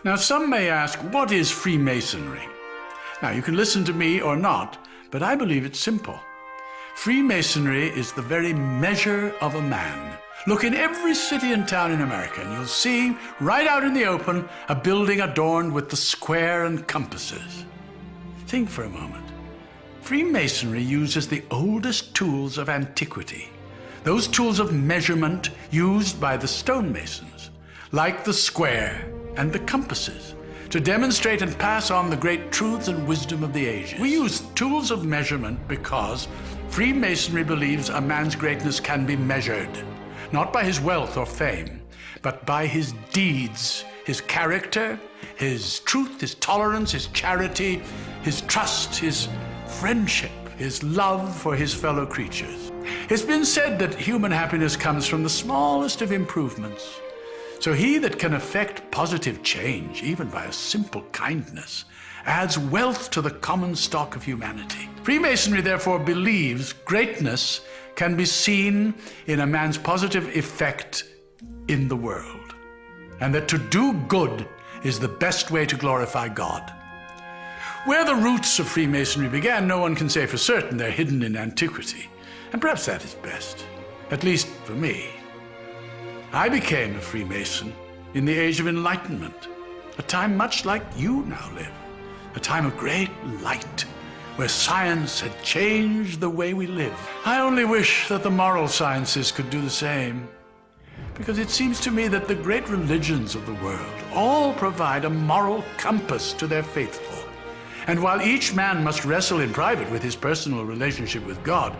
Now, some may ask, what is Freemasonry? Now, you can listen to me or not, but I believe it's simple. Freemasonry is the very measure of a man. Look in every city and town in America, and you'll see, right out in the open, a building adorned with the square and compasses. Think for a moment. Freemasonry uses the oldest tools of antiquity, those tools of measurement used by the stonemasons, like the square and the compasses, to demonstrate and pass on the great truths and wisdom of the ages. We use tools of measurement because Freemasonry believes a man's greatness can be measured, not by his wealth or fame, but by his deeds, his character, his truth, his tolerance, his charity, his trust, his friendship, his love for his fellow creatures. It's been said that human happiness comes from the smallest of improvements. So he that can effect positive change, even by a simple kindness, adds wealth to the common stock of humanity. Freemasonry therefore believes greatness can be seen in a man's positive effect in the world, and that to do good is the best way to glorify God. Where the roots of Freemasonry began, no one can say for certain. They're hidden in antiquity, and perhaps that is best, at least for me. I became a Freemason in the Age of Enlightenment, a time much like you now live, a time of great light, where science had changed the way we live. I only wish that the moral sciences could do the same, because it seems to me that the great religions of the world all provide a moral compass to their faithful. And while each man must wrestle in private with his personal relationship with God,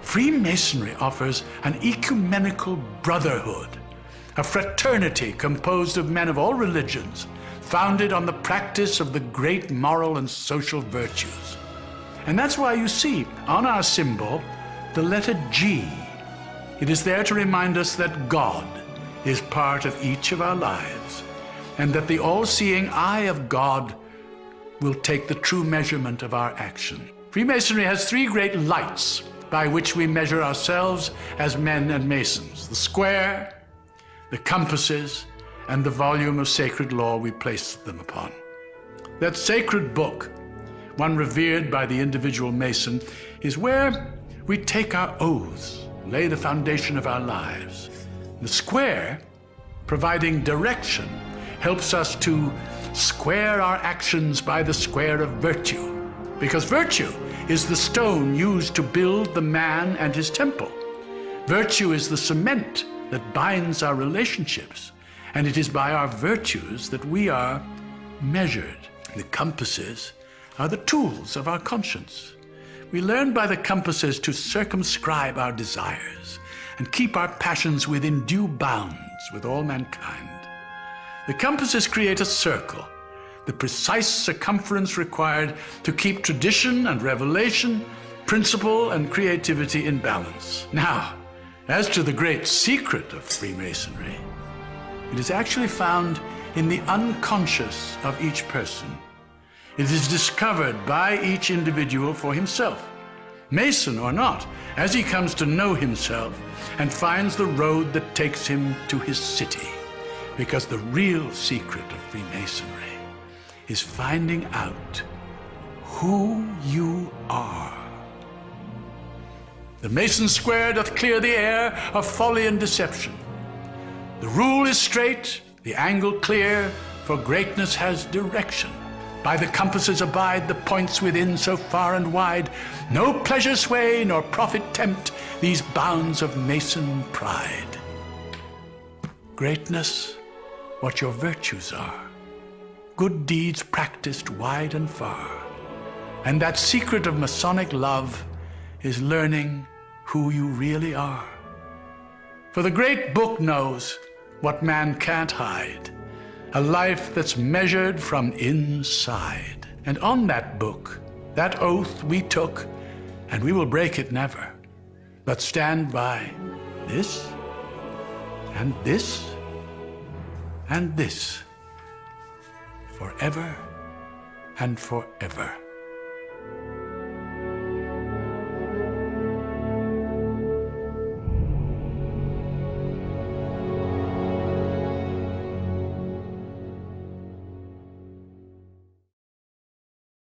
Freemasonry offers an ecumenical brotherhood, a fraternity composed of men of all religions, founded on the practice of the great moral and social virtues. And that's why you see on our symbol the letter G. It is there to remind us that God is part of each of our lives, and that the all-seeing eye of God will take the true measurement of our action. Freemasonry has three great lights by which we measure ourselves as men and masons: the square, the compasses, and the volume of sacred law we place them upon. That sacred book, one revered by the individual mason, is where we take our oaths, lay the foundation of our lives. The square, providing direction, helps us to square our actions by the square of virtue, because virtue is the stone used to build the man and his temple. Virtue is the cement that binds our relationships, and it is by our virtues that we are measured. The compasses are the tools of our conscience. We learn by the compasses to circumscribe our desires and keep our passions within due bounds with all mankind. The compasses create a circle, the precise circumference required to keep tradition and revelation, principle and creativity in balance. Now, as to the great secret of Freemasonry, it is actually found in the unconscious of each person. It is discovered by each individual for himself, Mason or not, as he comes to know himself and finds the road that takes him to his city. Because the real secret of Freemasonry is finding out who you are. The Mason's square doth clear the air of folly and deception. The rule is straight, the angle clear, for greatness has direction. By the compasses abide the points within so far and wide. No pleasure sway nor profit tempt these bounds of Mason pride. Greatness, what your virtues are, good deeds practiced wide and far. And that secret of Masonic love is learning who you really are. For the great book knows what man can't hide, a life that's measured from inside. And on that book, that oath we took, and we will break it never, but stand by this, and this, and this, forever and forever.